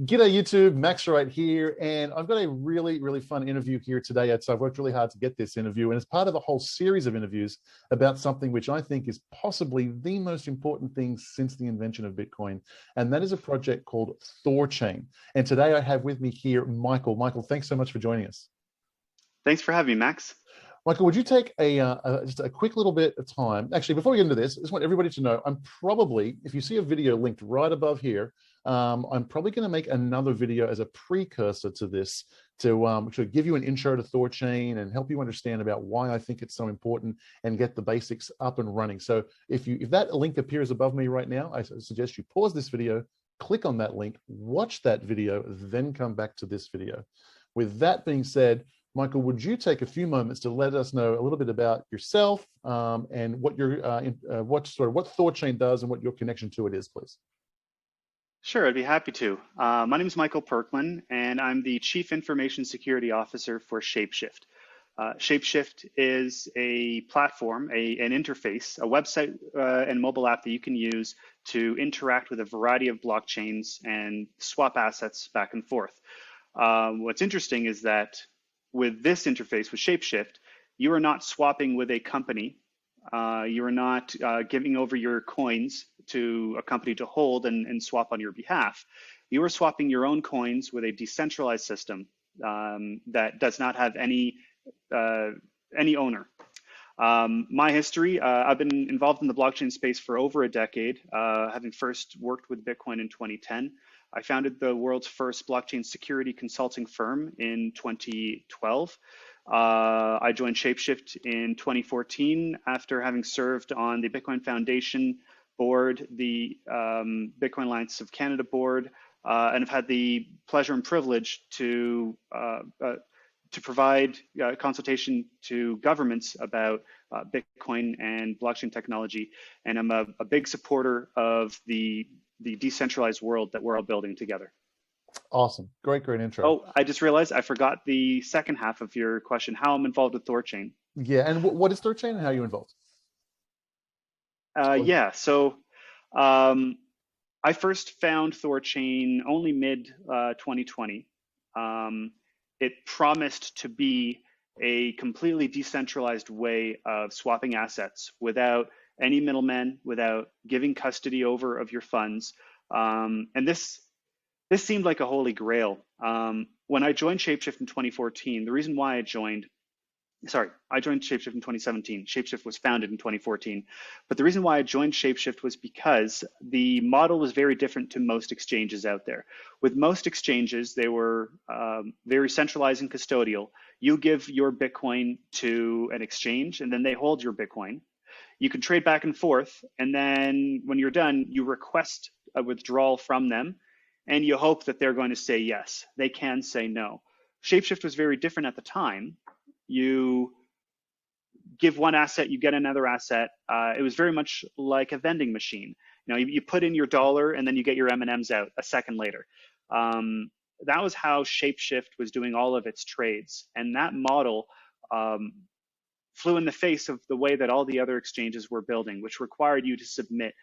G'day YouTube, Max right here, and I've got a really fun interview here today. So I've worked really hard to get this interview, and it's part of a whole series of interviews about something which I think is possibly the most important thing since the invention of Bitcoin, and that is a project called THORCHAIN. And today I have with me here Michael. Michael, thanks so much for joining us. Thanks for having me, Max. Michael, would you take just a quick little bit of time? Actually, before we get into this, I just want everybody to know, I'm probably, if you see a video linked right above here, I'm probably going to make another video as a precursor to this to give you an intro to THORCHAIN and help you understand about why I think it's so important and get the basics up and running. So if that link appears above me right now, I suggest you pause this video, click on that link, watch that video, then come back to this video. With that being said, Michael, would you take a few moments to let us know a little bit about yourself and what what THORCHAIN does and what your connection to it is, please? Sure, I'd be happy to. My name is Michael PERKLIN, and I'm the Chief Information Security Officer for SHAPESHIFT. SHAPESHIFT is a platform, an interface, a website and mobile app that you can use to interact with a variety of blockchains and swap assets back and forth. What's interesting is that with this interface, with SHAPESHIFT, you are not swapping with a company. You are not giving over your coins to a company to hold and swap on your behalf. You are swapping your own coins with a decentralized system that does not have any owner. My history, I've been involved in the blockchain space for over a decade, having first worked with Bitcoin in 2010. I founded the world's first blockchain security consulting firm in 2012. I joined SHAPESHIFT in 2014 after having served on the Bitcoin Foundation board, the Bitcoin Alliance of Canada board, and have had the pleasure and privilege to provide consultation to governments about Bitcoin and blockchain technology. And I'm a big supporter of the decentralized world that we're all building together. Awesome. Great intro. Oh, I just realized I forgot the second half of your question, how I'm involved with THORCHAIN. Yeah, and what is THORCHAIN and how are you involved? Yeah, so I first found THORCHAIN only mid-2020. It promised to be a completely decentralized way of swapping assets without any middlemen, without giving custody over of your funds. And this seemed like a holy grail. When I joined SHAPESHIFT in 2014, the reason why I joined SHAPESHIFT in 2017. SHAPESHIFT was founded in 2014. But the reason why I joined SHAPESHIFT was because the model was very different to most exchanges out there. With most exchanges, they were very centralized and custodial. You give your Bitcoin to an exchange, and then they hold your Bitcoin. You can trade back and forth, and then when you're done, you request a withdrawal from them, and you hope that they're going to say yes. They can say no. SHAPESHIFT was very different at the time. You give one asset, you get another asset. It was very much like a vending machine. You know, you put in your dollar, and then you get your M&Ms out a second later. That was how SHAPESHIFT was doing all of its trades, and that model flew in the face of the way that all the other exchanges were building, which required you to submit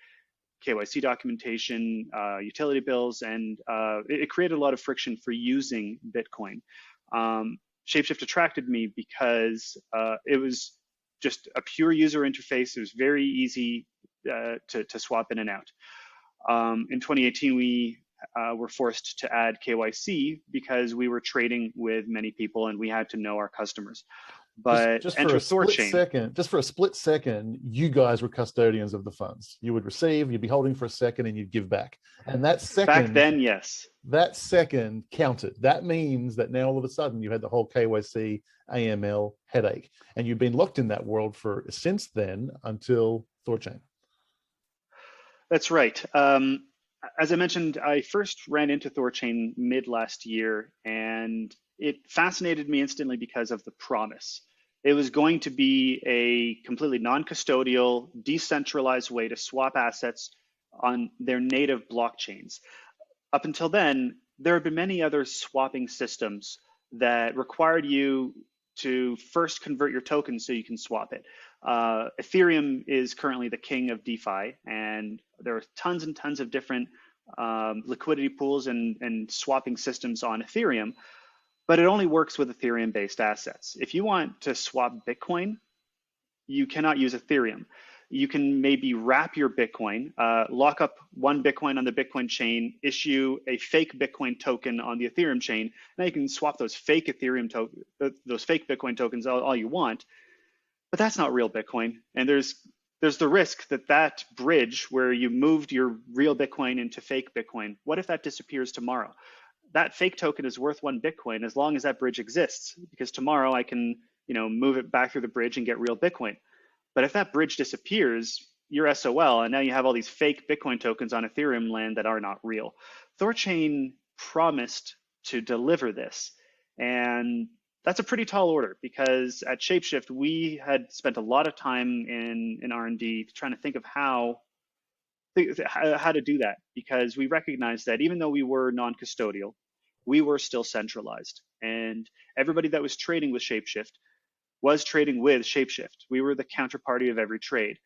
KYC documentation, utility bills, and it created a lot of friction for using Bitcoin. SHAPESHIFT attracted me because it was just a pure user interface. It was very easy to swap in and out. In 2018, we were forced to add KYC because we were trading with many people and we had to know our customers. But just for a split second, you guys were custodians of the funds. You would receive, you'd be holding for a second, and you'd give back. And that second, back then, yes, that second counted. That means that now all of a sudden you had the whole KYC, AML headache, and you've been locked in that world since then until THORCHAIN. That's right. As I mentioned, I first ran into THORCHAIN mid last year, and it fascinated me instantly because of the promise. It was going to be a completely non-custodial, decentralized way to swap assets on their native blockchains. Up until then, there have been many other swapping systems that required you to first convert your token so you can swap it. Ethereum is currently the king of DeFi, and there are tons and tons of different liquidity pools and swapping systems on Ethereum, but it only works with Ethereum-based assets. If you want to swap Bitcoin, you cannot use Ethereum. You can maybe wrap your Bitcoin, lock up one Bitcoin on the Bitcoin chain, issue a fake Bitcoin token on the Ethereum chain. Now you can swap those fake those fake Bitcoin tokens all you want, but that's not real Bitcoin. And there's the risk that that bridge where you moved your real Bitcoin into fake Bitcoin, what if that disappears tomorrow? That fake token is worth one Bitcoin as long as that bridge exists, because tomorrow I can, move it back through the bridge and get real Bitcoin. But if that bridge disappears, you're SOL, and now you have all these fake Bitcoin tokens on Ethereum land that are not real. THORCHAIN promised to deliver this, and that's a pretty tall order, because at SHAPESHIFT, we had spent a lot of time in R&D trying to think of how to do that, because we recognized that even though we were non-custodial, we were still centralized. And everybody that was trading with SHAPESHIFT was trading with SHAPESHIFT. We were the counterparty of every trade.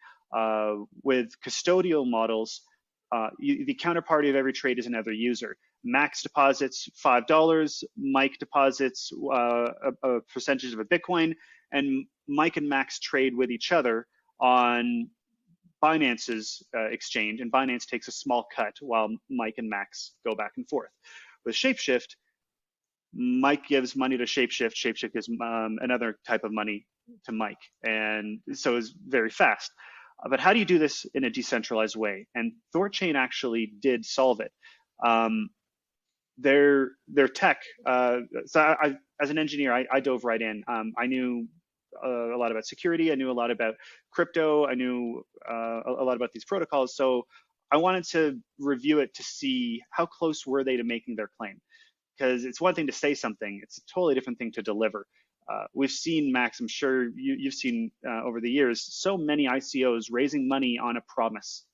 With custodial models, the counterparty of every trade is another user. Max deposits $5, Mike deposits a percentage of a Bitcoin, and Mike and Max trade with each other on Binance's exchange, and Binance takes a small cut while Mike and Max go back and forth. With SHAPESHIFT, Mike gives money to SHAPESHIFT, SHAPESHIFT gives another type of money to Mike, and so it's very fast. But how do you do this in a decentralized way? And THORCHAIN actually did solve it. Their tech, so as an engineer, I dove right in. I knew a lot about security, I knew a lot about crypto, I knew a lot about these protocols, so I wanted to review it to see how close were they to making their claim. Because it's one thing to say something, it's a totally different thing to deliver. We've seen, Max, I'm sure you've seen over the years, so many ICOs raising money on a promise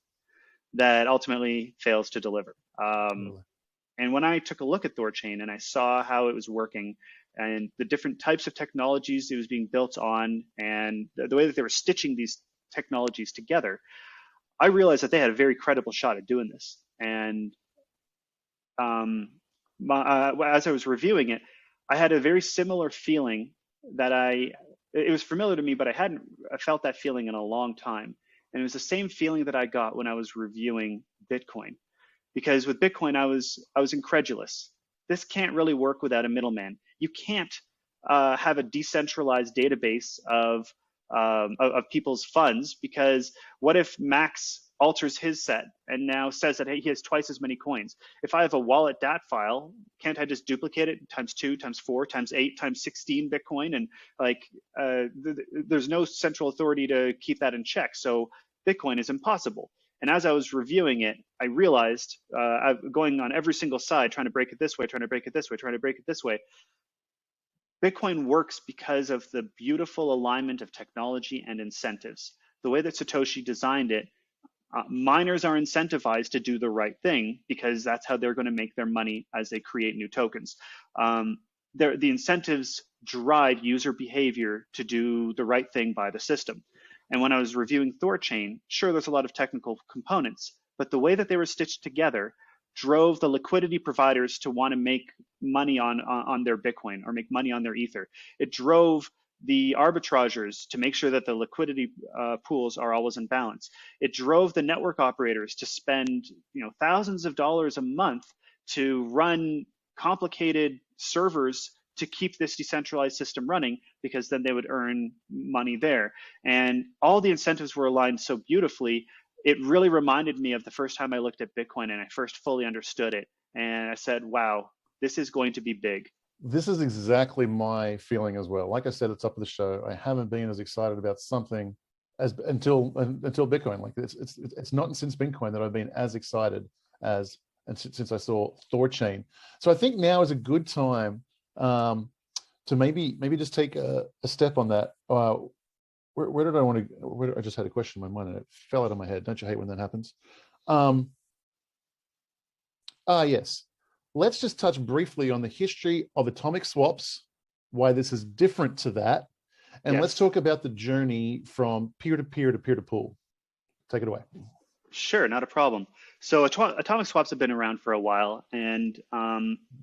that ultimately fails to deliver. And when I took a look at THORCHAIN and I saw how it was working and the different types of technologies it was being built on and the way that they were stitching these technologies together, I realized that they had a very credible shot at doing this. And as I was reviewing it, I had a very similar feeling that it was familiar to me, but I felt that feeling in a long time. And it was the same feeling that I got when I was reviewing Bitcoin. Because with Bitcoin, I was incredulous. This can't really work without a middleman. You can't have a decentralized database of people's funds, because what if Max alters his set and now says that, hey, he has twice as many coins? If I have a wallet DAT file, can't I just duplicate it times 2, times 4, times 8, times 16 Bitcoin? And there's no central authority to keep that in check. So Bitcoin is impossible. And as I was reviewing it, I realized, going on every single side, trying to break it this way, trying to break it this way, trying to break it this way, Bitcoin works because of the beautiful alignment of technology and incentives. The way that Satoshi designed it, miners are incentivized to do the right thing because that's how they're going to make their money as they create new tokens. The incentives drive user behavior to do the right thing by the system. And when I was reviewing THORCHAIN, sure, there's a lot of technical components, but the way that they were stitched together drove the liquidity providers to want to make money on their Bitcoin or make money on their Ether. It drove the arbitragers to make sure that the liquidity pools are always in balance. It drove the network operators to spend thousands of dollars a month to run complicated servers to keep this decentralized system running, because then they would earn money there. And all the incentives were aligned so beautifully. It really reminded me of the first time I looked at Bitcoin and I first fully understood it. And I said, wow, this is going to be big. This is exactly my feeling as well. Like I said at the top of the show, I haven't been as excited about something until Bitcoin. Like it's not since Bitcoin that I've been as excited since I saw THORCHAIN. So I think now is a good time to maybe just take a step on that. Where did I want to? I just had a question in my mind and it fell out of my head. Don't you hate when that happens? Yes. Let's just touch briefly on the history of atomic swaps, why this is different to that, and let's talk about the journey from peer-to-peer to peer-to-pool. Take it away. Sure, not a problem. So atomic swaps have been around for a while, and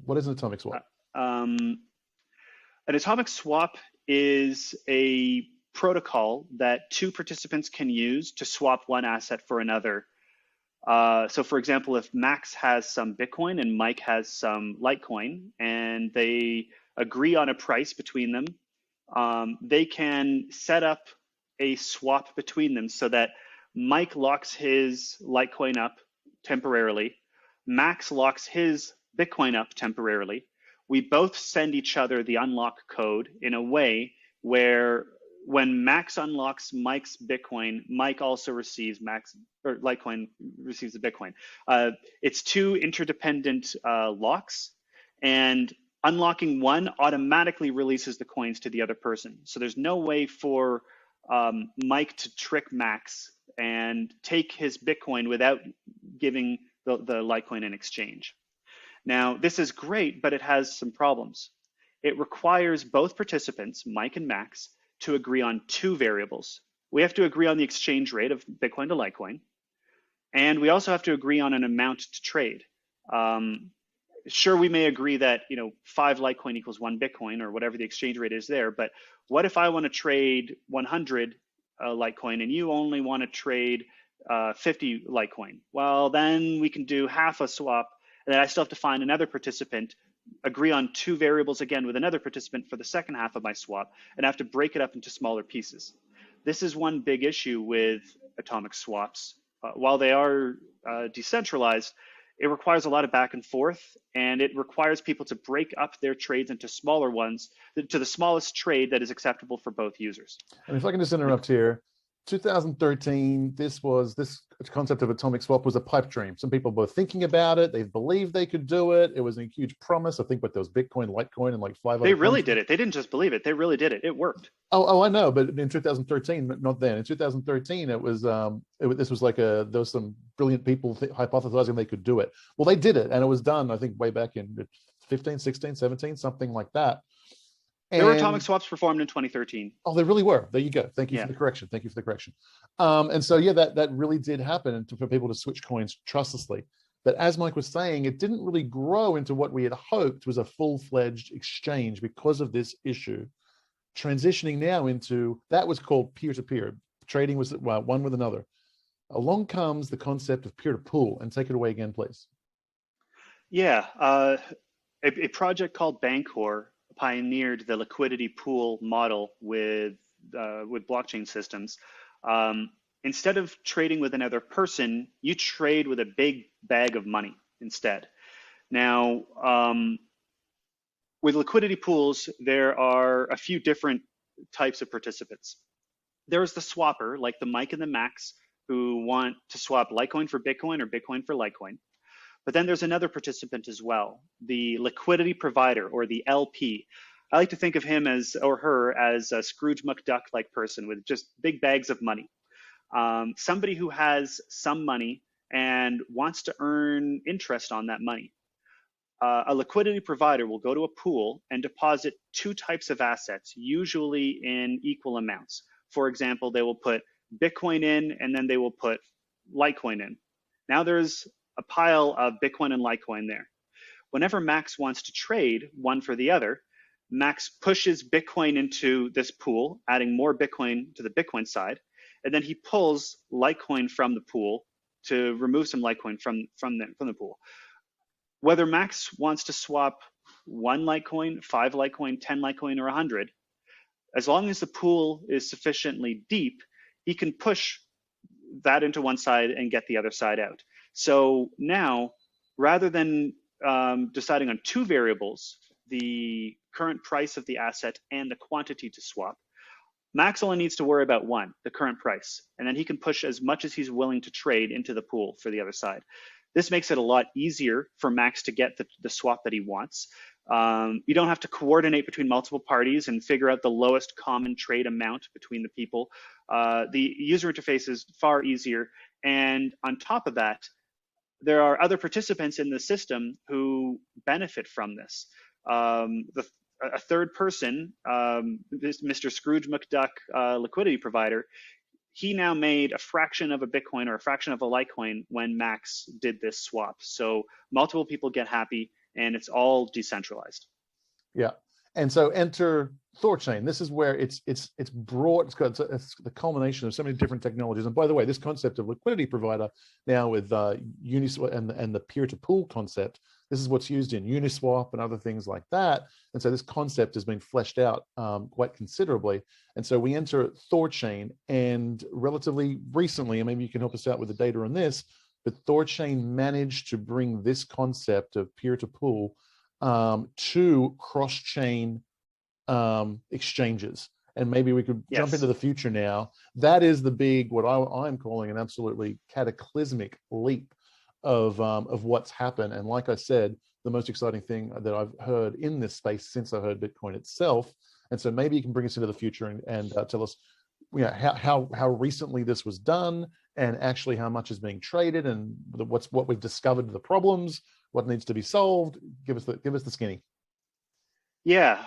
What is an atomic swap? um, an atomic swap is a protocol that two participants can use to swap one asset for another. So for example, if Max has some Bitcoin and Mike has some Litecoin, and they agree on a price between them, they can set up a swap between them so that Mike locks his Litecoin up temporarily, Max locks his Bitcoin up temporarily. We both send each other the unlock code in a way where when Max unlocks Mike's Bitcoin, Mike also receives Max, or Litecoin receives the Bitcoin. It's two interdependent locks, and unlocking one automatically releases the coins to the other person. So there's no way for Mike to trick Max and take his Bitcoin without giving the Litecoin in exchange. Now, this is great, but it has some problems. It requires both participants, Mike and Max, to agree on two variables. We have to agree on the exchange rate of Bitcoin to Litecoin, and we also have to agree on an amount to trade. Sure, we may agree that 5 Litecoin equals 1 Bitcoin or whatever the exchange rate is there, but what if I want to trade 100 Litecoin and you only want to trade 50 Litecoin? Well, then we can do half a swap, and then I still have to find another participant, agree on two variables again with another participant for the second half of my swap, and I have to break it up into smaller pieces. This is one big issue with atomic swaps. While they are decentralized, it requires a lot of back and forth, and it requires people to break up their trades into smaller ones, to the smallest trade that is acceptable for both users. And if I can just interrupt here, 2013, this concept of atomic swap was a pipe dream. Some people were thinking about it. They believed they could do it. It was a huge promise. I think, but there was Bitcoin, Litecoin, and like 5 other They really coins. did it. They didn't just believe it. They really did it. It worked. Oh, I know, but in 2013, not then. In 2013, this was like there was some brilliant people hypothesizing they could do it. Well, they did it, and it was done, I think, way back in 15, 16, 17, something like that. There were atomic swaps performed in 2013. Oh, they really were. There you go. Thank you for the correction. Thank you for the correction. And so, yeah, that really did happen, and for people to switch coins trustlessly. But as Mike was saying, it didn't really grow into what we had hoped was a full-fledged exchange because of this issue. Transitioning now into, that was called peer-to-peer. Trading was one with another. Along comes the concept of peer-to-pool, and take it away again, please. Yeah, a project called Bancor pioneered the liquidity pool model with blockchain systems. Instead of trading with another person, you trade with a big bag of money instead. Now, with liquidity pools, there are a few different types of participants. There's the swapper, like the Mike and the Max, who want to swap Litecoin for Bitcoin or Bitcoin for Litecoin. But then there's another participant as well, the liquidity provider, or the LP. I like to think of him or her as a Scrooge McDuck-like person with just big bags of money. Somebody who has some money and wants to earn interest on that money. A liquidity provider will go to a pool and deposit two types of assets, usually in equal amounts. For example, they will put Bitcoin in, and then they will put Litecoin in. Now there's a pile of Bitcoin and Litecoin there. Whenever Max wants to trade one for the other, Max pushes Bitcoin into this pool, adding more Bitcoin to the Bitcoin side, and then he pulls Litecoin from the pool to remove some Litecoin from the pool. Whether Max wants to swap 1 Litecoin, 5 Litecoin, 10 Litecoin, or 100, as long as the pool is sufficiently deep, he can push that into one side and get the other side out. So now, rather than deciding on two variables, the current price of the asset and the quantity to swap, Max only needs to worry about one, the current price, and then he can push as much as he's willing to trade into the pool for the other side. This makes it a lot easier for Max to get the swap that he wants. You don't have to coordinate between multiple parties and figure out the lowest common trade amount between the people. The user interface is far easier. And on top of that, there are other participants in the system who benefit from this. A third person, Mr. Scrooge McDuck liquidity provider, he now made a fraction of a Bitcoin or a fraction of a Litecoin when Max did this swap. So multiple people get happy, and it's all decentralized. Yeah. And so enter THORCHAIN. This is where it's brought, it's the culmination of so many different technologies. And by the way, this concept of liquidity provider now with Uniswap and the peer-to-pool concept, this is what's used in Uniswap and other things like that. And so this concept has been fleshed out quite considerably. And so we enter THORCHAIN, and relatively recently, and maybe you can help us out with the data on this, but THORCHAIN managed to bring this concept of peer-to-pool to cross-chain exchanges. And maybe we could jump into the future now. That is the big, what I'm calling an absolutely cataclysmic leap of what's happened. And like I said, the most exciting thing that I've heard in this space since I heard Bitcoin itself. And so maybe you can bring us into the future and tell us, you know, how recently this was done, and actually how much is being traded, and what we've discovered, the problems, what needs to be solved. Give us the skinny. Yeah.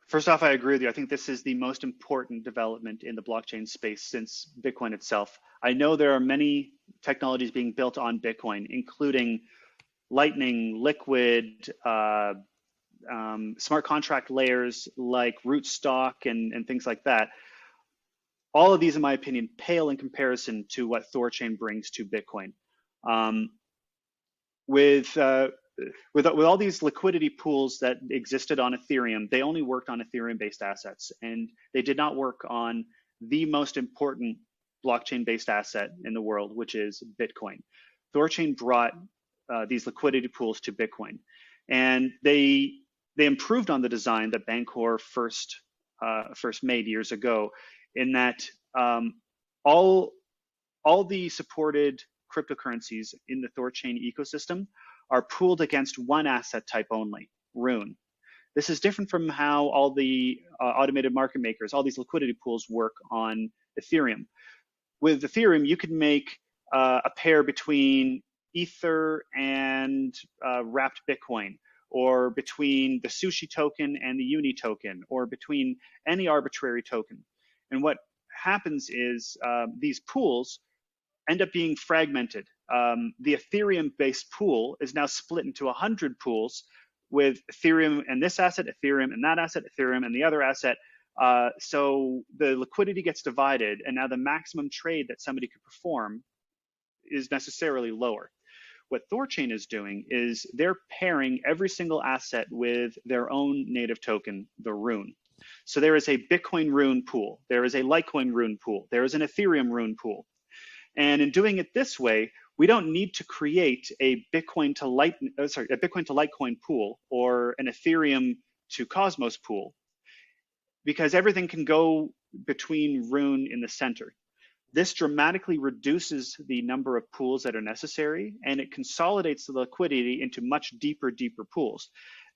First off, I agree with you. I think this is the most important development in the blockchain space since Bitcoin itself. I know there are many technologies being built on Bitcoin, including Lightning, Liquid, smart contract layers like Rootstock and things like that. All of these, in my opinion, pale in comparison to what THORCHAIN brings to Bitcoin. With all these liquidity pools that existed on Ethereum, they only worked on Ethereum-based assets, and they did not work on the most important blockchain-based asset in the world, which is Bitcoin. THORCHAIN brought these liquidity pools to Bitcoin, and they improved on the design that Bancor first made years ago, in that all the supported cryptocurrencies in the THORCHAIN ecosystem are pooled against one asset type only, RUNE. This is different from how all the automated market makers, all these liquidity pools work on Ethereum. With Ethereum, you could make a pair between Ether and wrapped Bitcoin, or between the Sushi token and the Uni token, or between any arbitrary token. And what happens is these pools end up being fragmented. The Ethereum-based pool is now split into 100 pools with Ethereum and this asset, Ethereum and that asset, Ethereum and the other asset. So the liquidity gets divided, and now the maximum trade that somebody could perform is necessarily lower. What THORCHAIN is doing is they're pairing every single asset with their own native token, the RUNE. So there is a Bitcoin RUNE pool, there is a Litecoin RUNE pool, there is an Ethereum RUNE pool. And in doing it this way, we don't need to create a Bitcoin to Litecoin pool or an Ethereum to Cosmos pool, because everything can go between RUNE in the center. This dramatically reduces the number of pools that are necessary, and it consolidates the liquidity into much deeper pools.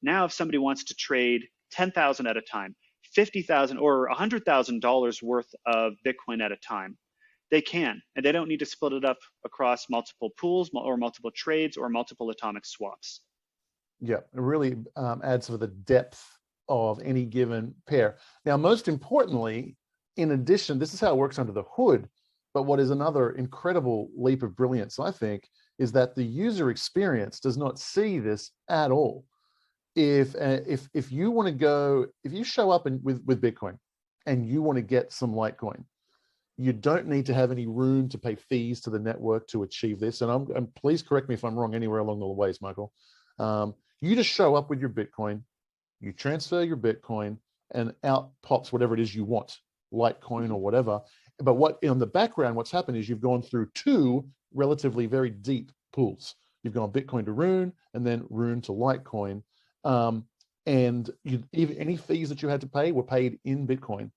Now, if somebody wants to trade 10,000 at a time, 50,000 or $100,000 worth of Bitcoin at a time, they can, and they don't need to split it up across multiple pools or multiple trades or multiple atomic swaps. Yeah, it really adds to the depth of any given pair. Now, most importantly, in addition, this is how it works under the hood, but what is another incredible leap of brilliance, I think, is that the user experience does not see this at all. If you want to go, if you show up with Bitcoin and you want to get some Litecoin, you don't need to have any room to pay fees to the network to achieve this. And please correct me if I'm wrong anywhere along the ways, Michael. You just show up with your Bitcoin, you transfer your Bitcoin, and out pops whatever it is you want, Litecoin or whatever. But what in the background, what's happened is you've gone through two relatively very deep pools. You've gone Bitcoin to RUNE and then RUNE to Litecoin. And even any fees that you had to pay were paid in Bitcoin.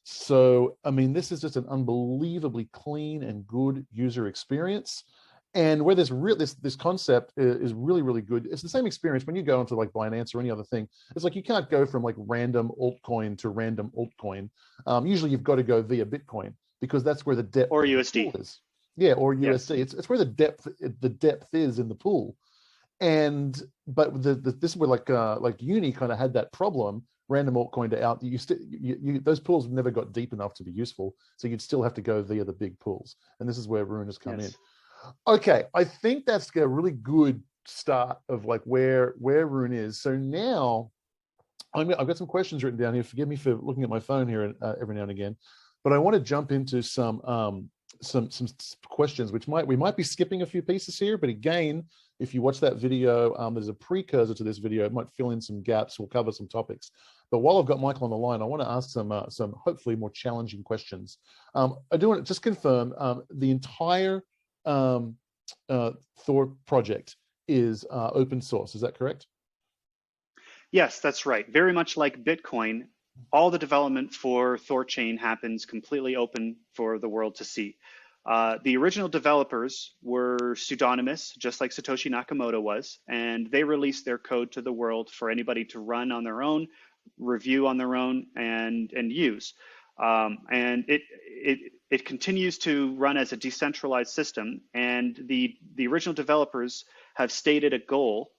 So, I mean, this is just an unbelievably clean and good user experience. And where this concept is really, really good. It's the same experience when you go into like Binance or any other thing. It's like you can't go from like random altcoin to random altcoin. Usually you've got to go via Bitcoin, because that's where the depth or USD is. Yeah, or USD. Yes. It's where the depth is in the pool. But this is where like Uni kind of had that problem random altcoin to out, those pools never got deep enough to be useful. So you'd still have to go via the big pools. And this is where Rune has come in. Okay, I think that's a really good start of like where Rune is. So now I've got some questions written down here. Forgive me for looking at my phone here every now and again, but I want to jump into some questions, which we might be skipping a few pieces here. But again, if you watch that video, there's a precursor to this video. It might fill in some gaps. We'll cover some topics. But while I've got Michael on the line, I want to ask some hopefully more challenging questions. I do want to just confirm the entire Thor project is open source. Is that correct? Yes, that's right. Very much like Bitcoin, all the development for THORCHAIN happens completely open for the world to see. The original developers were pseudonymous, just like Satoshi Nakamoto was, and they released their code to the world for anybody to run on their own, review on their own, and use. And it continues to run as a decentralized system, and the original developers have stated a goal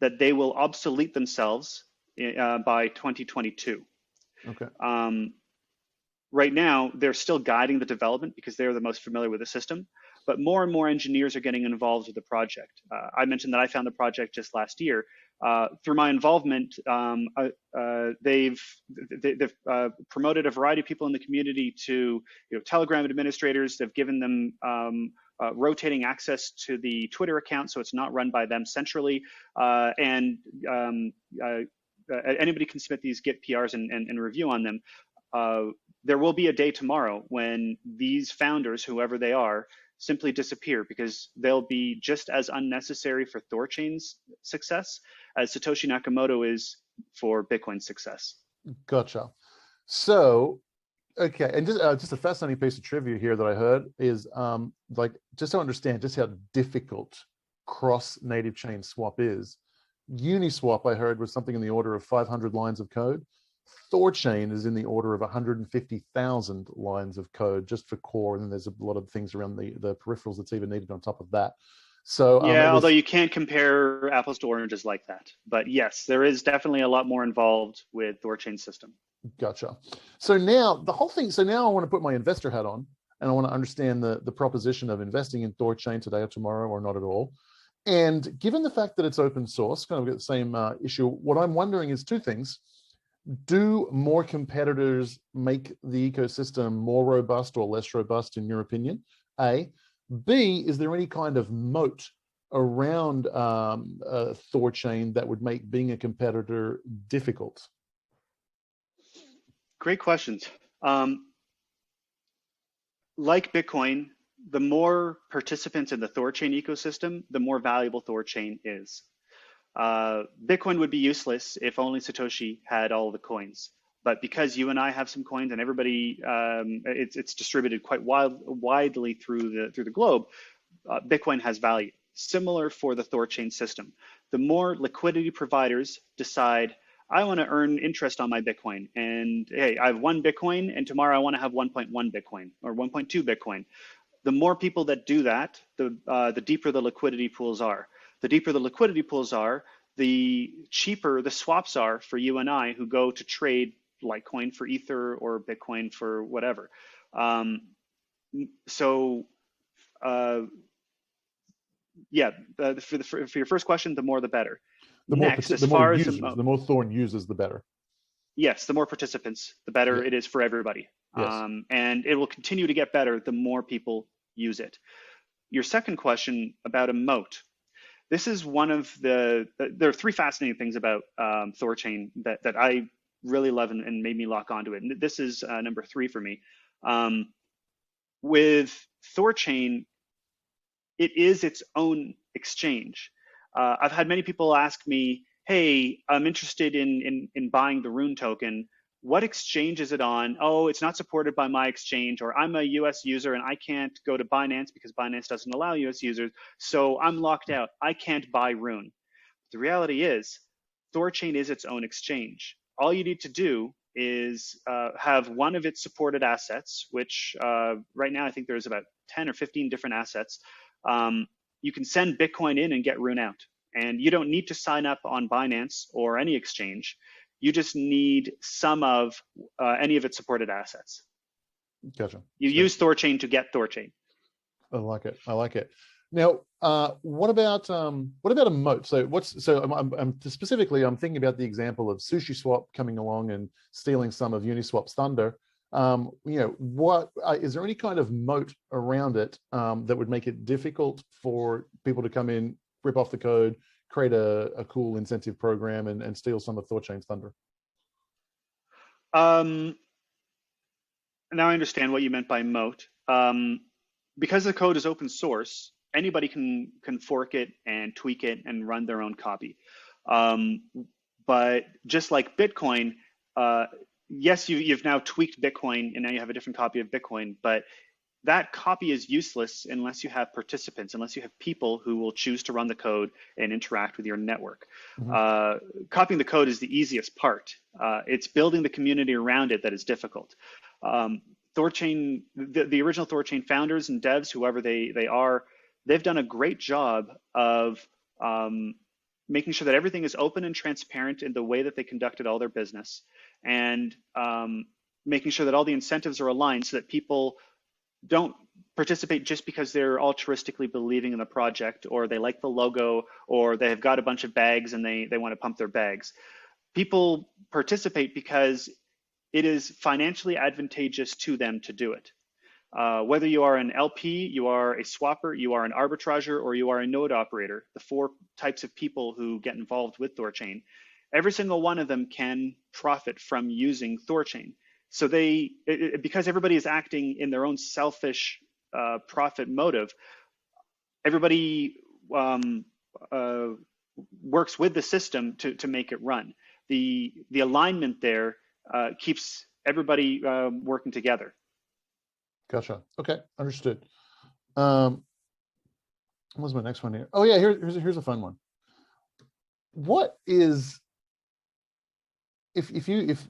that they will obsolete themselves by 2022. Okay. Right now, they're still guiding the development because they're the most familiar with the system, but more and more engineers are getting involved with the project. I mentioned that I found the project just last year. Through my involvement, they've promoted a variety of people in the community to Telegram administrators. They've given them rotating access to the Twitter account, so it's not run by them centrally. Anybody can submit these Git PRs and review on them. There will be a day tomorrow when these founders, whoever they are, simply disappear because they'll be just as unnecessary for THORCHAIN's success as Satoshi Nakamoto is for Bitcoin's success. Gotcha. So, okay, and just a fascinating piece of trivia here that I heard is like, just to understand just how difficult cross-native chain swap is. Uniswap, I heard, was something in the order of 500 lines of code. THORCHAIN is in the order of 150,000 lines of code just for core, and then there's a lot of things around the peripherals that's even needed on top of that. So yeah, although you can't compare apples to oranges like that, but yes, there is definitely a lot more involved with THORCHAIN's system. Gotcha. So now the whole thing. So now I want to put my investor hat on, and I want to understand the proposition of investing in THORCHAIN today or tomorrow or not at all. And given the fact that it's open source, kind of got the same issue, what I'm wondering is two things. Do more competitors make the ecosystem more robust or less robust, in your opinion? A. B, is there any kind of moat around THORCHAIN that would make being a competitor difficult? Great questions. Like Bitcoin, the more participants in the THORCHAIN ecosystem, the more valuable THORCHAIN is. Bitcoin would be useless if only Satoshi had all the coins. But because you and I have some coins and everybody, it's distributed quite widely through the globe, Bitcoin has value. Similar for the THORCHAIN system. The more liquidity providers decide, I want to earn interest on my Bitcoin, and hey, I have 1 Bitcoin, and tomorrow I want to have 1.1 Bitcoin or 1.2 Bitcoin. The more people that do that, the deeper the liquidity pools are. The deeper the liquidity pools are, the cheaper the swaps are for you and I who go to trade Litecoin for Ether or Bitcoin for whatever. Yeah, for your first question, the more the better. The more Thorn uses, the better. Yes, the more participants, the better it is for everybody. Yes. And it will continue to get better the more people use it. Your second question about a moat. This is one of there are 3 fascinating things about THORCHAIN that I really love and made me lock onto it. And this is number 3 for me. With THORCHAIN, it is its own exchange. I've had many people ask me, hey, I'm interested in buying the RUNE token. What exchange is it on? Oh, it's not supported by my exchange, or I'm a US user and I can't go to Binance because Binance doesn't allow US users, so I'm locked out. I can't buy RUNE. The reality is, THORCHAIN is its own exchange. All you need to do is have one of its supported assets, which right now I think there's about 10 or 15 different assets. You can send Bitcoin in and get RUNE out. And you don't need to sign up on Binance or any exchange. You just need some of any of its supported assets. Gotcha. You use THORCHAIN to get THORCHAIN. I like it. I like it. Now, what about a moat? So I'm specifically I'm thinking about the example of SushiSwap coming along and stealing some of Uniswap's thunder. You know, what is there any kind of moat around it that would make it difficult for people to come in, rip off the code, create a cool incentive program, and steal some of THORCHAIN's thunder? Now I understand what you meant by moat. Because the code is open source, anybody can fork it and tweak it and run their own copy. But just like Bitcoin, yes, you've now tweaked Bitcoin and now you have a different copy of Bitcoin, but that copy is useless unless you have participants, unless you have people who will choose to run the code and interact with your network. Mm-hmm. Copying the code is the easiest part. It's building the community around it that is difficult. THORCHAIN, the original THORCHAIN founders and devs, whoever they are, they've done a great job of making sure that everything is open and transparent in the way that they conducted all their business, and making sure that all the incentives are aligned so that people don't participate just because they're altruistically believing in the project, or they like the logo, or they have got a bunch of bags and they want to pump their bags. People participate because it is financially advantageous to them to do it. Whether you are an LP, you are a swapper, you are an arbitrager, or you are a node operator, the four types of people who get involved with THORCHAIN, every single one of them can profit from using THORCHAIN. So because everybody is acting in their own selfish profit motive, everybody works with the system to make it run. The alignment there keeps everybody working together. Gotcha. Okay, understood. What was my next one here? Oh yeah, here's a fun one. What is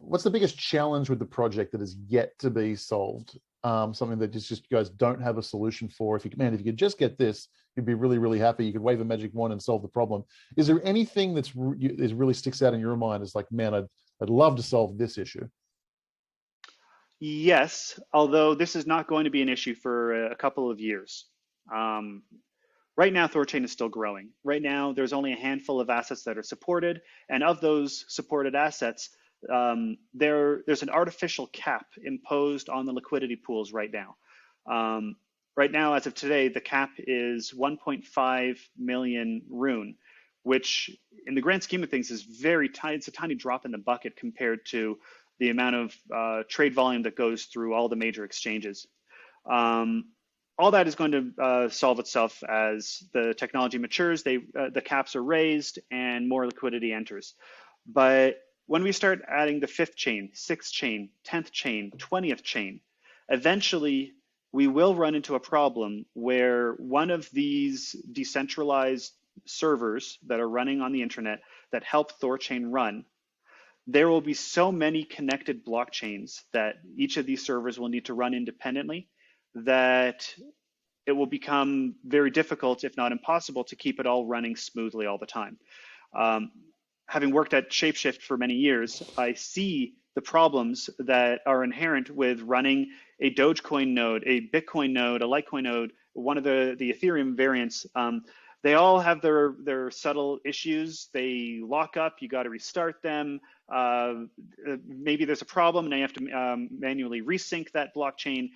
what's the biggest challenge with the project that is yet to be solved? Something that just you guys don't have a solution for. If you could just get this, you'd be really, really happy. You could wave a magic wand and solve the problem. Is there anything that really sticks out in your mind as like, man, I'd love to solve this issue? Yes, although this is not going to be an issue for a couple of years. Right now, THORCHAIN is still growing. Right now, there's only a handful of assets that are supported, and of those supported assets, there's an artificial cap imposed on the liquidity pools right now. Right now, as of today, the cap is 1.5 million RUNE, which in the grand scheme of things is very tiny. It's a tiny drop in the bucket compared to the amount of trade volume that goes through all the major exchanges. All that is going to solve itself as the technology matures, the caps are raised and more liquidity enters. But when we start adding the 5th chain, 6th chain, 10th chain, 20th chain, eventually we will run into a problem where one of these decentralized servers that are running on the internet that help THORCHAIN run, there will be so many connected blockchains that each of these servers will need to run independently that it will become very difficult, if not impossible, to keep it all running smoothly all the time. Having worked at SHAPESHIFT for many years, I see the problems that are inherent with running a Dogecoin node, a Bitcoin node, a Litecoin node, one of the Ethereum variants. They all have their subtle issues. They lock up, you got to restart them. Maybe there's a problem and now you have to manually resync that blockchain.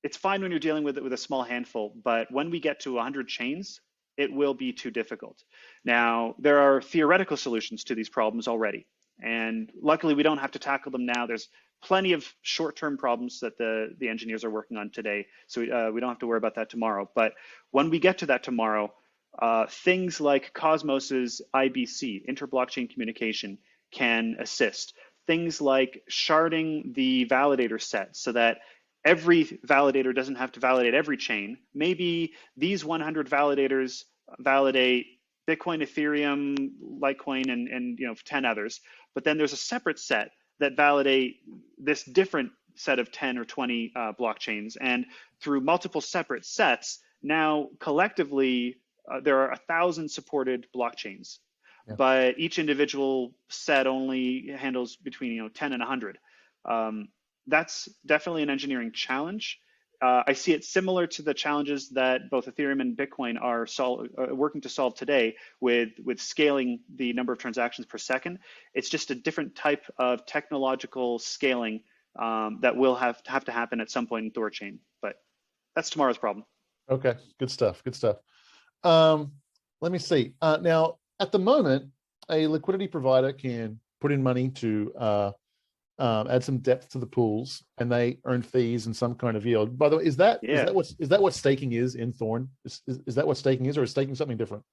It's fine when you're dealing with it with a small handful, but when we get to 100 chains, it will be too difficult. Now, there are theoretical solutions to these problems already, and luckily we don't have to tackle them now. There's plenty of short-term problems that the engineers are working on today, so we don't have to worry about that tomorrow. But when we get to that tomorrow, things like Cosmos's IBC, inter-blockchain communication, can assist. Things like sharding the validator set so that every validator doesn't have to validate every chain. Maybe these 100 validators validate Bitcoin, Ethereum, Litecoin, and 10 others. But then there's a separate set that validate this different set of 10 or 20 blockchains. And through multiple separate sets, now collectively, there are 1,000 supported blockchains. Yeah. but each individual set only handles between 10 and 100. That's definitely an engineering challenge. I see it similar to the challenges that both Ethereum and Bitcoin are working to solve today with scaling the number of transactions per second. It's just a different type of technological scaling that will have to happen at some point in THORCHAIN, but that's tomorrow's problem. Okay, good stuff, good stuff. Let me see. Now, at the moment, a liquidity provider can put in money to add some depth to the pools, and they earn fees and some kind of yield. By the way, is that what staking is in Thorn? Is that what staking is, or is staking something different?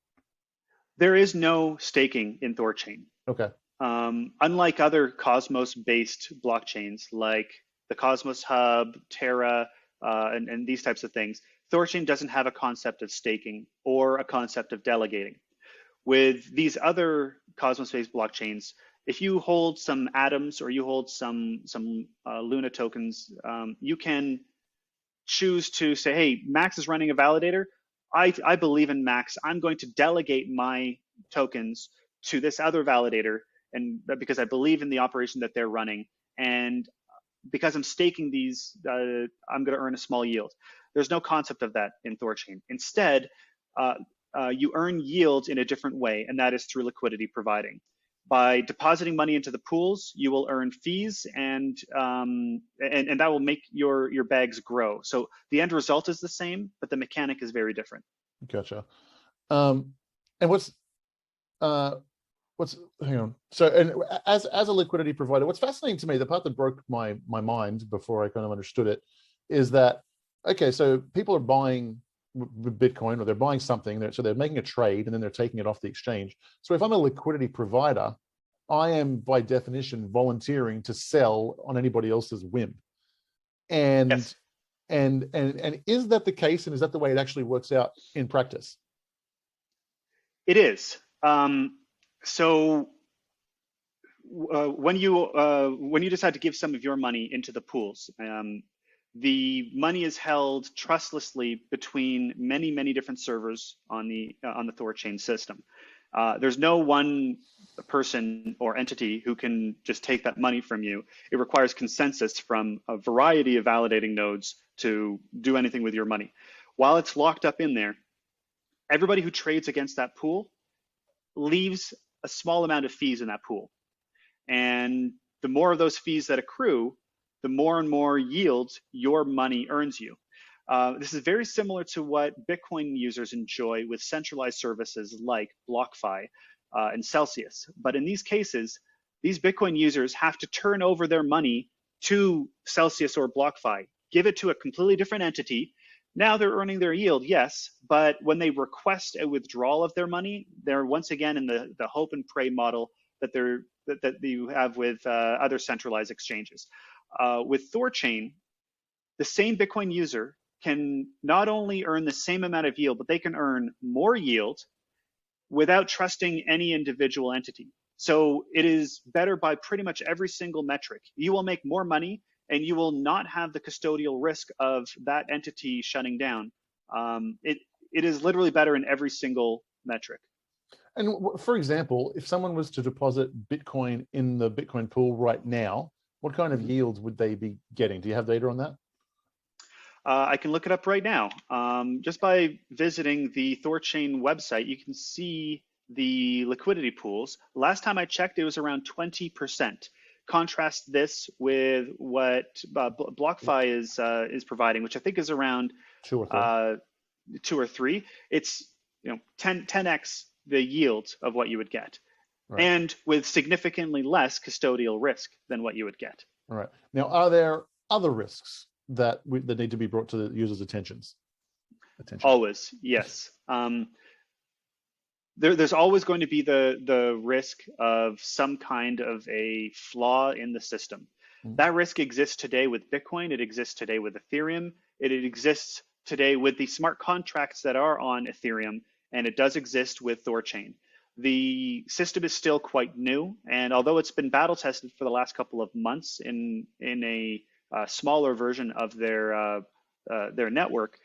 There is no staking in THORCHAIN. Okay. Unlike other Cosmos-based blockchains like the Cosmos Hub, Terra, and these types of things, THORCHAIN doesn't have a concept of staking or a concept of delegating. With these other Cosmos-based blockchains, if you hold some atoms or you hold some Luna tokens, you can choose to say, hey, Max is running a validator. I believe in Max. I'm going to delegate my tokens to this other validator, and because I believe in the operation that they're running. And because I'm staking these, I'm going to earn a small yield. There's no concept of that in THORCHAIN. Instead, you earn yields in a different way, and that is through liquidity providing. By depositing money into the pools, you will earn fees, and that will make your bags grow. So the end result is the same, but the mechanic is very different. Gotcha. And what's hang on. So, and as a liquidity provider, what's fascinating to me, the part that broke my mind before I kind of understood it, is that okay, so people are buying Bitcoin, or they're buying something, so they're making a trade and then they're taking it off the exchange. So if I'm a liquidity provider, I am by definition volunteering to sell on anybody else's whim. And yes. and is that the case, and is that the way it actually works out in practice? It is. So when you decide to give some of your money into the pools, the money is held trustlessly between many different servers on the THORCHAIN system. There's no one person or entity who can just take that money from you. It requires consensus from a variety of validating nodes to do anything with your money. While it's locked up in there, everybody who trades against that pool leaves a small amount of fees in that pool. And the more of those fees that accrue, the more and more yield your money earns you. This is very similar to what Bitcoin users enjoy with centralized services like BLOCKFI and Celsius. But in these cases, these Bitcoin users have to turn over their money to Celsius or BLOCKFI, give it to a completely different entity. Now they're earning their yield, yes, but when they request a withdrawal of their money, they're once again in the hope and pray model that you have with other centralized exchanges. With THORCHAIN, the same Bitcoin user can not only earn the same amount of yield, but they can earn more yield without trusting any individual entity. So it is better by pretty much every single metric. You will make more money, and you will not have the custodial risk of that entity shutting down. It is literally better in every single metric. And for example, if someone was to deposit Bitcoin in the Bitcoin pool right now, what kind of yields would they be getting? Do you have data on that? I can look it up right now. Just by visiting the THORCHAIN website, you can see the liquidity pools. Last time I checked, it was around 20%. Contrast this with what BLOCKFI is providing, which I think is around 2 or 3. It's 10x the yield of what you would get, right, and with significantly less custodial risk than what you would get. All right. Now, are there other risks that need to be brought to the user's attention? Always, yes. There's always going to be the risk of some kind of a flaw in the system. That risk exists today with Bitcoin. It exists today with Ethereum. It exists today with the smart contracts that are on Ethereum, and it does exist with THORCHAIN. The system is still quite new, and although it's been battle tested for the last couple of months in a smaller version of their network,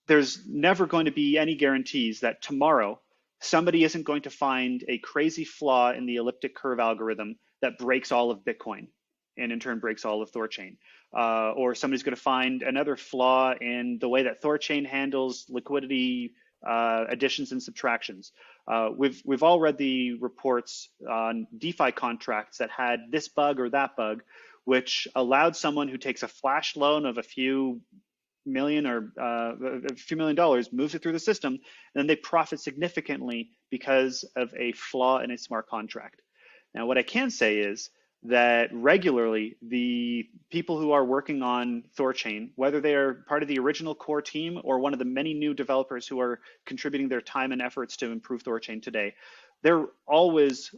there's never going to be any guarantees that tomorrow somebody isn't going to find a crazy flaw in the elliptic curve algorithm that breaks all of Bitcoin and in turn breaks all of THORCHAIN. Or somebody's going to find another flaw in the way that THORCHAIN handles liquidity additions and subtractions. We've all read the reports on DeFi contracts that had this bug or that bug, which allowed someone who takes a flash loan of a few million or a few $1 million, moves it through the system, and then they profit significantly because of a flaw in a smart contract. Now, what I can say is that regularly the people who are working on THORCHAIN, whether they are part of the original core team or one of the many new developers who are contributing their time and efforts to improve THORCHAIN today, they're always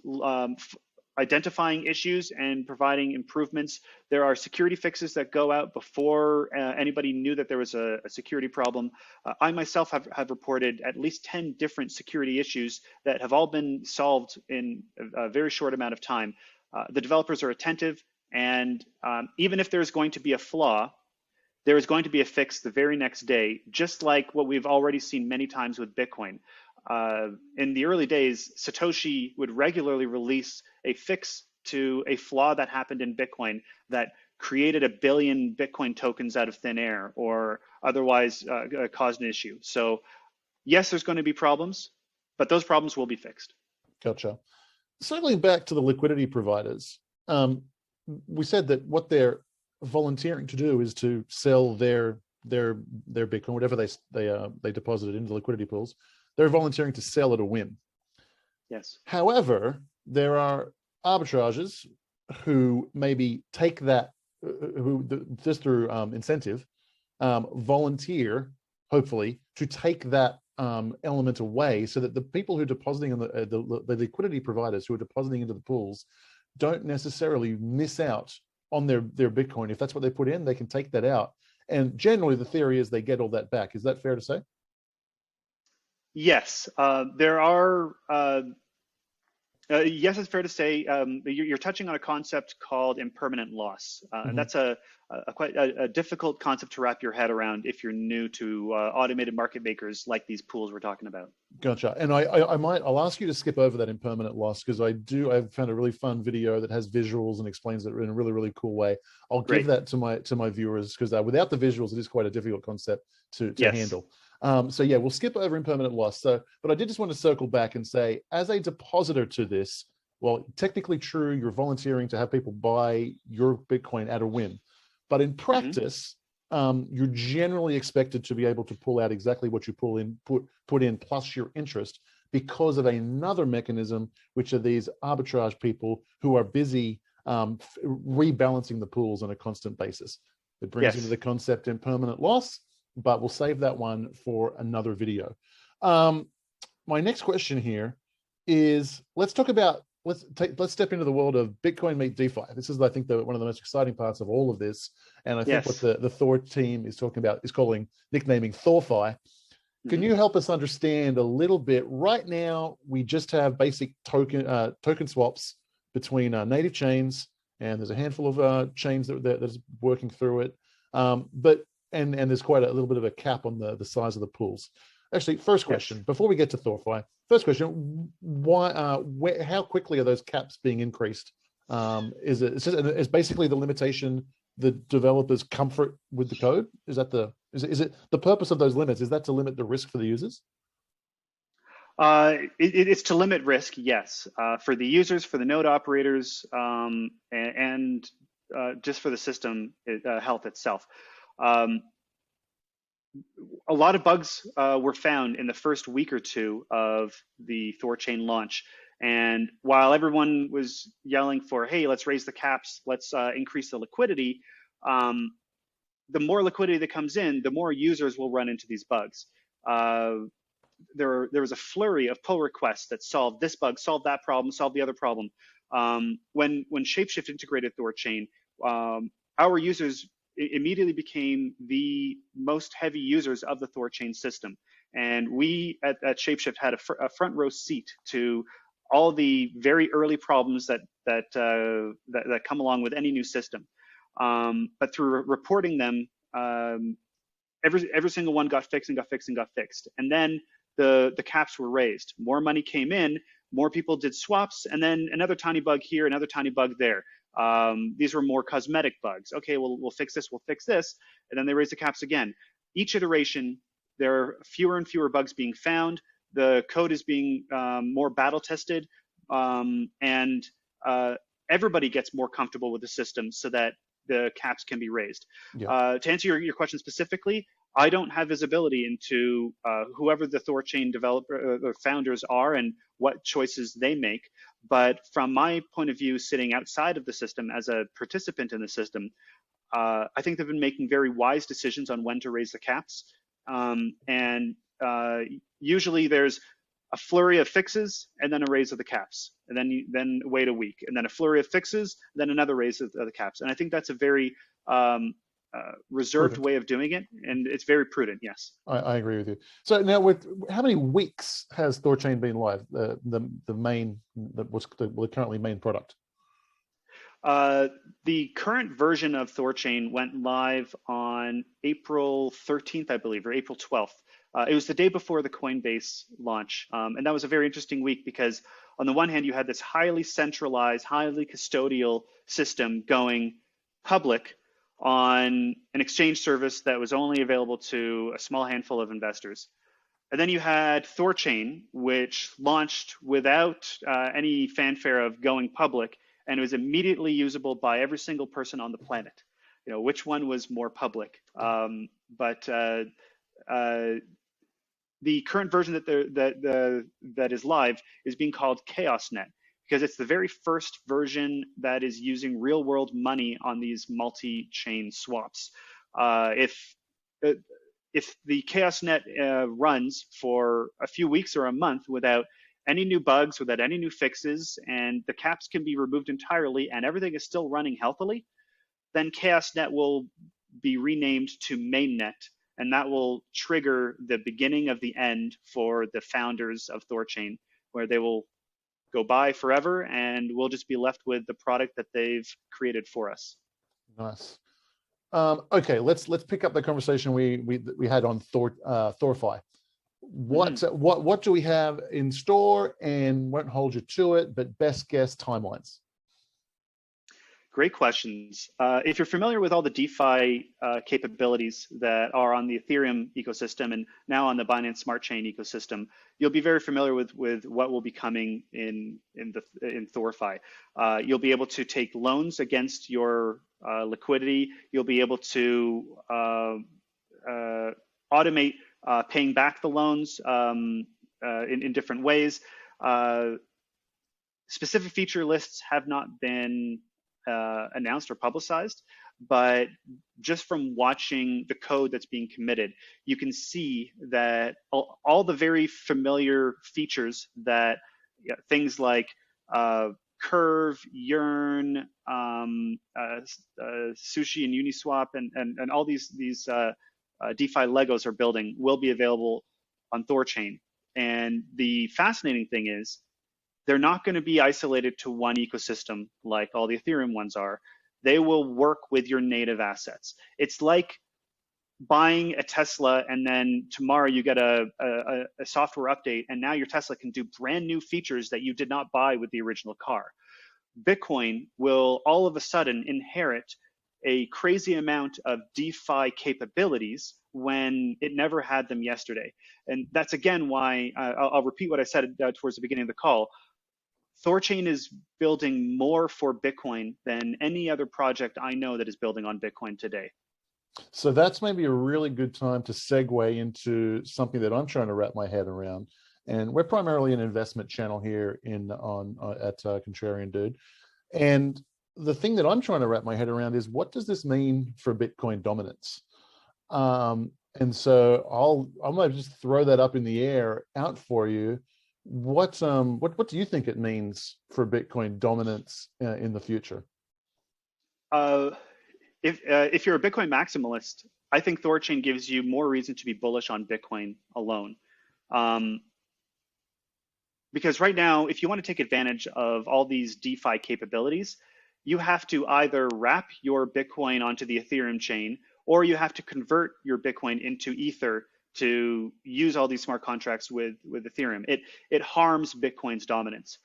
identifying issues and providing improvements. There are security fixes that go out before anybody knew that there was a security problem. I myself have reported at least 10 different security issues that have all been solved in a very short amount of time. The developers are attentive, and even if there's going to be a flaw, there is going to be a fix the very next day, just like what we've already seen many times with Bitcoin. In the early days, Satoshi would regularly release a fix to a flaw that happened in Bitcoin that created 1 billion Bitcoin tokens out of thin air or otherwise caused an issue. So yes, there's going to be problems, but those problems will be fixed. Gotcha. Circling back to the liquidity providers, we said that what they're volunteering to do is to sell their Bitcoin, whatever they deposited into liquidity pools. They're volunteering to sell at a whim. Yes. However, there are arbitragers who maybe take that, who just through incentive, volunteer, hopefully, to take that element away, so that the people who are depositing in the liquidity providers who are depositing into the pools don't necessarily miss out on their Bitcoin. If that's what they put in, they can take that out. And generally, the theory is they get all that back. Is that fair to say? Yes, there are. Yes, it's fair to say. You're touching on a concept called impermanent loss. And that's quite a difficult concept to wrap your head around if you're new to automated market makers like these pools we're talking about. Gotcha. And I'll ask you to skip over that impermanent loss, because I've found a really fun video that has visuals and explains it in a really, really cool way. I'll give that to my viewers, because without the visuals, it is quite a difficult concept to handle. So yeah, we'll skip over impermanent loss. But I did just want to circle back and say, as a depositor to this, well, technically true, you're volunteering to have people buy your Bitcoin at a whim. But in practice, you're generally expected to be able to pull out exactly what you put in plus your interest, because of another mechanism, which are these arbitrage people who are busy rebalancing the pools on a constant basis. It brings into the concept impermanent loss, but we'll save that one for another video. My next question here is, let's step into the world of Bitcoin meet DeFi. This is, I think, one of the most exciting parts of all of this. And I think what the Thor team is talking about is nicknaming THOR-FI. Can you help us understand a little bit? Right now, we just have basic token swaps between native chains, and there's a handful of chains that's working through it. And there's quite a little bit of a cap on the size of the pools. Actually, first question, before we get to THOR-FI, first question, how quickly are those caps being increased? Is basically the limitation the developers' comfort with the code? Is it the purpose of those limits? Is that to limit the risk for the users? It's to limit risk, yes, for the users, for the node operators, and just for the system health itself. A lot of bugs were found in the first week or two of the THORCHAIN launch. And while everyone was yelling for, hey, let's raise the caps, let's increase the liquidity, the more liquidity that comes in, the more users will run into these bugs. There was a flurry of pull requests that solved this bug, solved that problem, solved the other problem. When SHAPESHIFT integrated THORCHAIN, our users immediately became the most heavy users of the THORCHAIN system. And we at SHAPESHIFT had a front row seat to all the very early problems that come along with any new system. But through reporting them, every single one got fixed and got fixed and got fixed. And then the caps were raised. More money came in, more people did swaps, and then another tiny bug here, another tiny bug there. These were more cosmetic bugs. Okay, we'll fix this, and then they raise the caps again. Each iteration, there are fewer and fewer bugs being found. The code is being more battle tested, and everybody gets more comfortable with the system so that the caps can be raised. Yeah. To answer your question specifically, I don't have visibility into whoever the THORCHAIN developer or founders are and what choices they make. But from my point of view, sitting outside of the system as a participant in the system, I think they've been making very wise decisions on when to raise the caps. Usually there's a flurry of fixes and then a raise of the caps, and then wait a week, and then a flurry of fixes, then another raise of the caps. And I think that's a very reserved way of doing it, and it's very prudent. Yes, I agree with you. So now, with how many weeks has THORCHAIN been live? The currently main product. The current version of THORCHAIN went live on April 13th, I believe, or April 12th. It was the day before the Coinbase launch. And that was a very interesting week because on the one hand, you had this highly centralized, highly custodial system going public on an exchange service that was only available to a small handful of investors. And then you had THORCHAIN, which launched without any fanfare of going public, and it was immediately usable by every single person on the planet. You know, which one was more public? The current version that is live is being called CHAOSNet, because it's the very first version that is using real-world money on these multi-chain swaps. If the CHAOSNet runs for a few weeks or a month without any new bugs, without any new fixes, and the caps can be removed entirely, and everything is still running healthily, then CHAOSNet will be renamed to mainnet, and that will trigger the beginning of the end for the founders of THORCHAIN, where they will go by forever, and we'll just be left with the product that they've created for us. Nice. Okay, let's pick up the conversation we had on THOR-FI. What do we have in store, and won't hold you to it, but best guess timelines? Great questions. If you're familiar with all the DeFi capabilities that are on the Ethereum ecosystem and now on the Binance Smart Chain ecosystem, you'll be very familiar with what will be coming in THOR-FI. You'll be able to take loans against your liquidity. You'll be able to automate paying back the loans in different ways. Specific feature lists have not been announced or publicized, but just from watching the code that's being committed, you can see that all the very familiar features that things like Curve, Yearn, Sushi and Uniswap, and all these DeFi Legos are building will be available on THORCHAIN. And the fascinating thing is, they're not going to be isolated to one ecosystem like all the Ethereum ones are. They will work with your native assets. It's like buying a Tesla and then tomorrow you get a software update and now your Tesla can do brand new features that you did not buy with the original car. Bitcoin will all of a sudden inherit a crazy amount of DeFi capabilities when it never had them yesterday. And that's again why I'll repeat what I said towards the beginning of the call. THORCHAIN is building more for Bitcoin than any other project I know that is building on Bitcoin today. So that's maybe a really good time to segue into something that I'm trying to wrap my head around. And we're primarily an investment channel here at Contrarian Dude. And the thing that I'm trying to wrap my head around is, what does this mean for Bitcoin dominance? And so I'm going to just throw that up in the air out for you. What do you think it means for Bitcoin dominance in the future? If you're a Bitcoin maximalist, I think THORCHAIN gives you more reason to be bullish on Bitcoin alone. Because right now, if you want to take advantage of all these DeFi capabilities, you have to either wrap your Bitcoin onto the Ethereum chain, or you have to convert your Bitcoin into Ether to use all these smart contracts with Ethereum. It harms Bitcoin's dominance.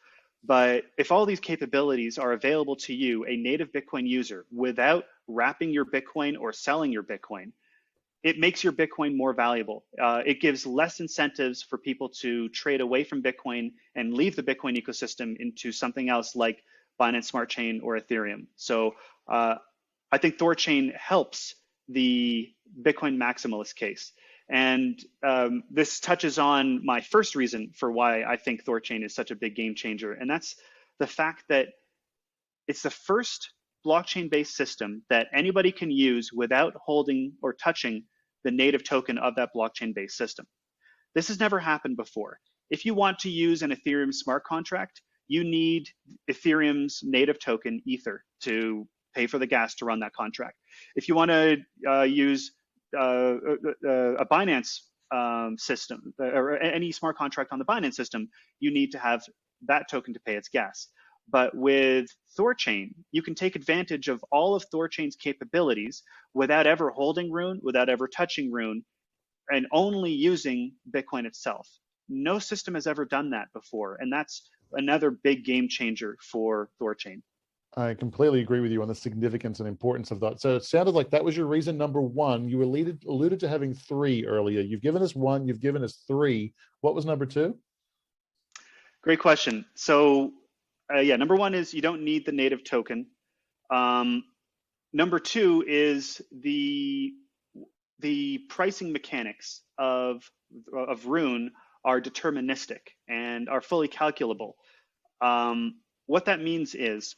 But if all these capabilities are available to you, a native Bitcoin user, without wrapping your Bitcoin or selling your Bitcoin, it makes your Bitcoin more valuable. It gives less incentives for people to trade away from Bitcoin and leave the Bitcoin ecosystem into something else like Binance Smart Chain or Ethereum. So I think THORCHAIN helps the Bitcoin maximalist case. And this touches on my first reason for why I think THORCHAIN is such a big game changer. And that's the fact that it's the first blockchain-based system that anybody can use without holding or touching the native token of that blockchain-based system. This has never happened before. If you want to use an Ethereum smart contract, you need Ethereum's native token, Ether, to pay for the gas to run that contract. If you want to use a Binance system or any smart contract on the Binance system, you need to have that token to pay its gas. But with THORCHAIN, you can take advantage of all of THORCHAIN's capabilities without ever holding RUNE, without ever touching RUNE, and only using Bitcoin itself. No system has ever done that before, and that's another big game changer for THORCHAIN. I completely agree with you on the significance and importance of that. So it sounded like that was your reason number one. You alluded to having three earlier. You've given us one, you've given us three. What was number two? Great question. So yeah, number one is you don't need the native token. Number two is the pricing mechanics of RUNE are deterministic and are fully calculable. What that means is,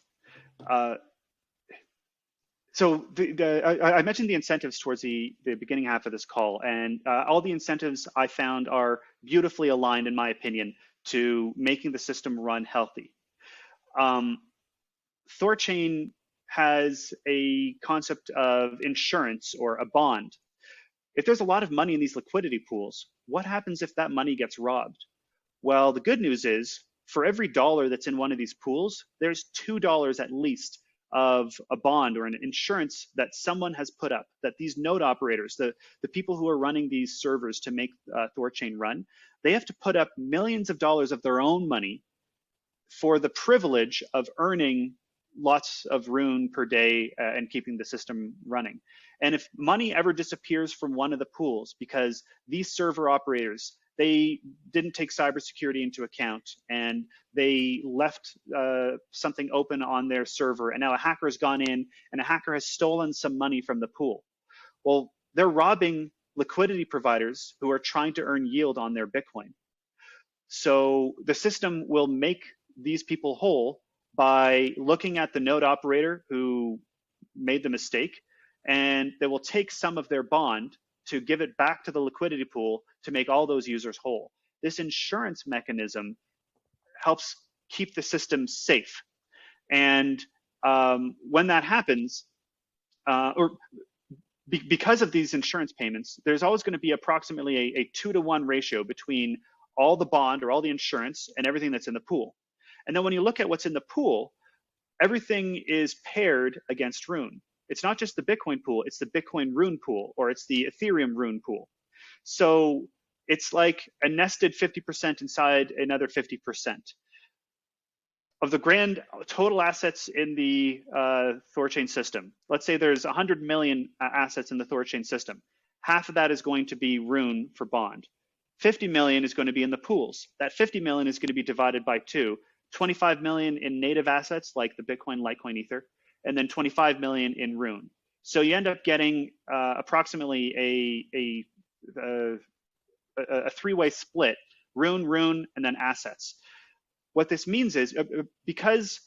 so I mentioned the incentives towards the beginning half of this call, and all the incentives I found are beautifully aligned, in my opinion, to making the system run healthy. THORCHAIN has a concept of insurance or a bond. If there's a lot of money in these liquidity pools, what happens if that money gets robbed? Well, the good news is for every dollar that's in one of these pools, there's $2 at least of a bond or an insurance that someone has put up, that these node operators, the people who are running these servers to make THORCHAIN run, they have to put up millions of dollars of their own money for the privilege of earning lots of RUNE per day and keeping the system running. And if money ever disappears from one of the pools because these server operators, they didn't take cybersecurity into account and they left something open on their server, and now a hacker has gone in and a hacker has stolen some money from the pool. Well, they're robbing liquidity providers who are trying to earn yield on their Bitcoin. So the system will make these people whole by looking at the node operator who made the mistake, and they will take some of their bond to give it back to the liquidity pool to make all those users whole. This insurance mechanism helps keep the system safe. And when that happens, because of these insurance payments, there's always going to be approximately a 2-to-1 ratio between all the bond or all the insurance and everything that's in the pool. And then when you look at what's in the pool, everything is paired against RUNE. It's not just the Bitcoin pool, it's the Bitcoin RUNE pool, or it's the Ethereum RUNE pool. So it's like a nested 50% inside another 50%. Of the grand total assets in the THORCHAIN system, let's say there's 100 million assets in the THORCHAIN system. Half of that is going to be RUNE for bond. 50 million is going to be in the pools. That 50 million is going to be divided by 2. 25 million in native assets like the Bitcoin, Litecoin, Ether, and then 25 million in RUNE. So you end up getting approximately a three-way split: RUNE, and then assets. What this means is because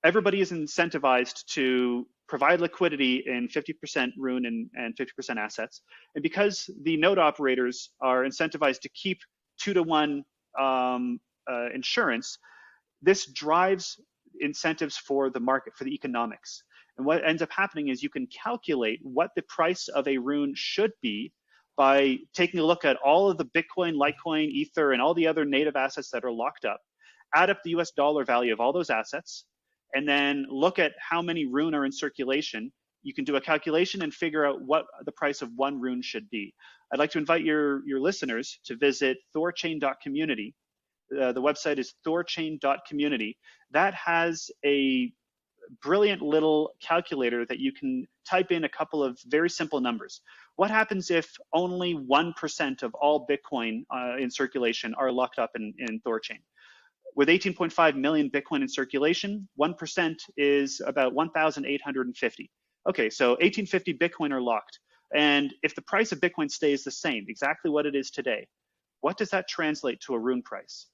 everybody is incentivized to provide liquidity in 50% RUNE and 50% assets, and because the node operators are incentivized to keep 2-to-1 insurance, this drives incentives for the market, for the economics. And what ends up happening is you can calculate what the price of a RUNE should be by taking a look at all of the Bitcoin, Litecoin, Ether, and all the other native assets that are locked up, add up the US dollar value of all those assets, and then look at how many RUNE are in circulation you can do a calculation and figure out what the price of one rune should be. I'd like to invite your listeners to visit thorchain.community. The website is thorchain.community. That has a brilliant little calculator that you can type in a couple of very simple numbers. What happens if only 1% of all Bitcoin in circulation are locked up in THORCHAIN? With 18.5 million Bitcoin in circulation, 1% is about 1,850. Okay, so 1850 Bitcoin are locked. And if the price of Bitcoin stays the same, exactly what it is today, what does that translate to a rune price?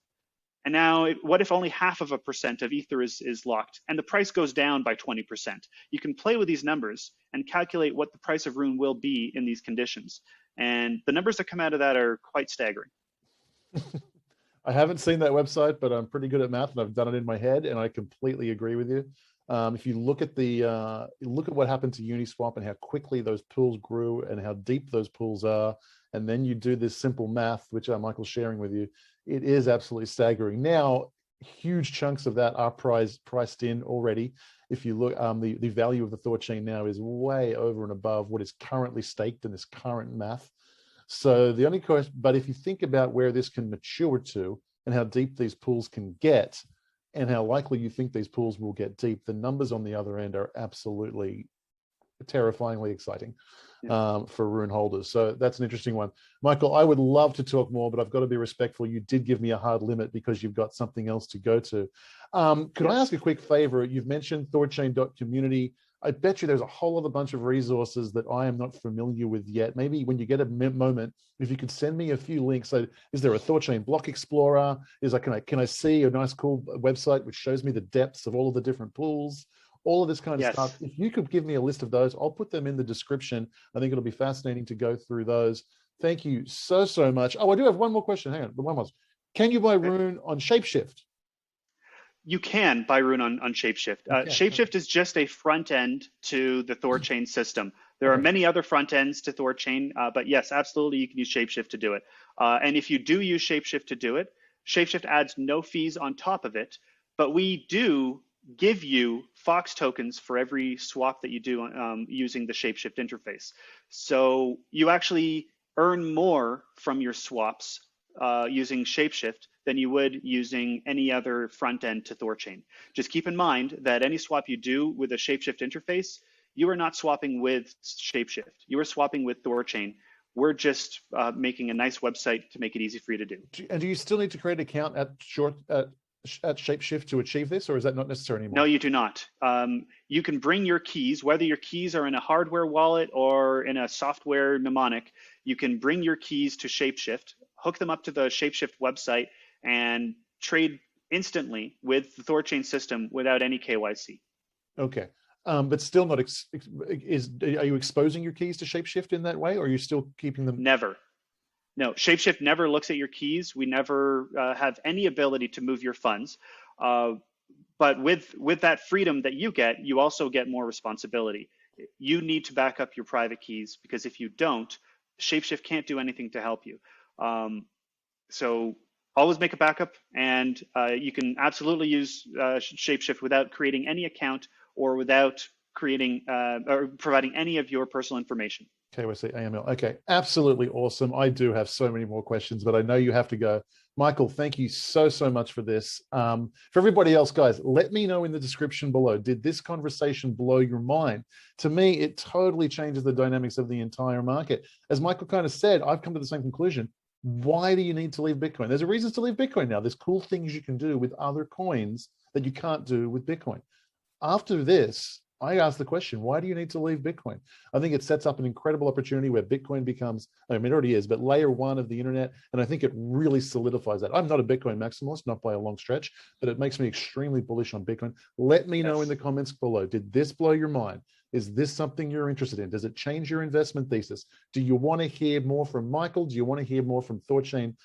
And now, what if only 0.5% of Ether is locked and the price goes down by 20%? You can play with these numbers and calculate what the price of rune will be in these conditions. And the numbers that come out of that are quite staggering. I haven't seen that website, but I'm pretty good at math and I've done it in my head, and I completely agree with you. If you look at what happened to Uniswap and how quickly those pools grew and how deep those pools are, and then you do this simple math, which Michael's sharing with you, it is absolutely staggering. Now, huge chunks of that are priced in already. If you look, the value of the THORCHAIN now is way over and above what is currently staked in this current math. So the only question, but if you think about where this can mature to and how deep these pools can get and how likely you think these pools will get deep, the numbers on the other end are absolutely terrifyingly exciting for Rune holders. So that's an interesting one. Michael, I would love to talk more, but I've got to be respectful. You did give me a hard limit because you've got something else to go to. Could I ask a quick favor? You've mentioned thorchain.community. I bet you there's a whole other bunch of resources that I am not familiar with yet. Maybe when you get a moment, if you could send me a few links. So is there a THORCHAIN block explorer? Can I see a nice cool website which shows me the depths of all of the different pools? All of this kind of stuff. If you could give me a list of those, I'll put them in the description. I think it'll be fascinating to go through those. Thank you so much. Oh, I do have one more question. Hang on, one more. Can you buy Rune on SHAPESHIFT? You can buy Rune on SHAPESHIFT. SHAPESHIFT is just a front end to the THORCHAIN system. There are many other front ends to THORCHAIN, but yes, absolutely, you can use SHAPESHIFT to do it. And if you do use SHAPESHIFT to do it, SHAPESHIFT adds no fees on top of it, but we do give you Fox tokens for every swap that you do using the SHAPESHIFT interface. So you actually earn more from your swaps using SHAPESHIFT than you would using any other front end to THORCHAIN. Just keep in mind that any swap you do with a SHAPESHIFT interface, you are not swapping with SHAPESHIFT. You are swapping with THORCHAIN. We're just making a nice website to make it easy for you to do. And do you still need to create an account at SHAPESHIFT to achieve this, or is that not necessary anymore? No, you do not. You can bring your keys, whether your keys are in a hardware wallet or in a software mnemonic, you can bring your keys to SHAPESHIFT, hook them up to the SHAPESHIFT website, and trade instantly with the THORCHAIN system without any KYC. Okay. But still not, are you exposing your keys to SHAPESHIFT in that way, or are you still keeping them? Never. No, SHAPESHIFT never looks at your keys. We never have any ability to move your funds. But with that freedom that you also get more responsibility. You need to back up your private keys, because if you don't, SHAPESHIFT can't do anything to help you. So always make a backup, and you can absolutely use SHAPESHIFT without creating any account or without creating or providing any of your personal information. KYC, AML. Okay, absolutely awesome. I do have so many more questions, but I know you have to go. Michael, thank you so much for this. For everybody else, guys, let me know in the description below. Did this conversation blow your mind? To me, it totally changes the dynamics of the entire market. As Michael kind of said, I've come to the same conclusion. Why do you need to leave Bitcoin? There's a reason to leave Bitcoin now. There's cool things you can do with other coins that you can't do with Bitcoin. After this, I asked the question, why do you need to leave Bitcoin? I think it sets up an incredible opportunity where Bitcoin becomes, I mean, it already is, but layer one of the internet. And I think it really solidifies that. I'm not a Bitcoin maximalist, not by a long stretch, but it makes me extremely bullish on Bitcoin. Let me know in the comments below. Did this blow your mind? Is this something you're interested in? Does it change your investment thesis? Do you want to hear more from Michael? Do you want to hear more from THORCHAIN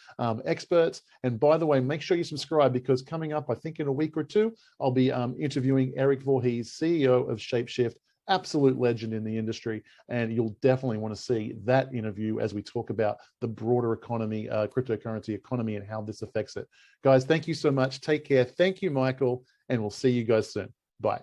experts? And by the way, make sure you subscribe, because coming up, I think in a week or two, I'll be interviewing Eric Voorhees, CEO of SHAPESHIFT, absolute legend in the industry. And you'll definitely want to see that interview as we talk about the broader economy, cryptocurrency economy, and how this affects it. Guys, thank you so much. Take care. Thank you, Michael. And we'll see you guys soon. Bye.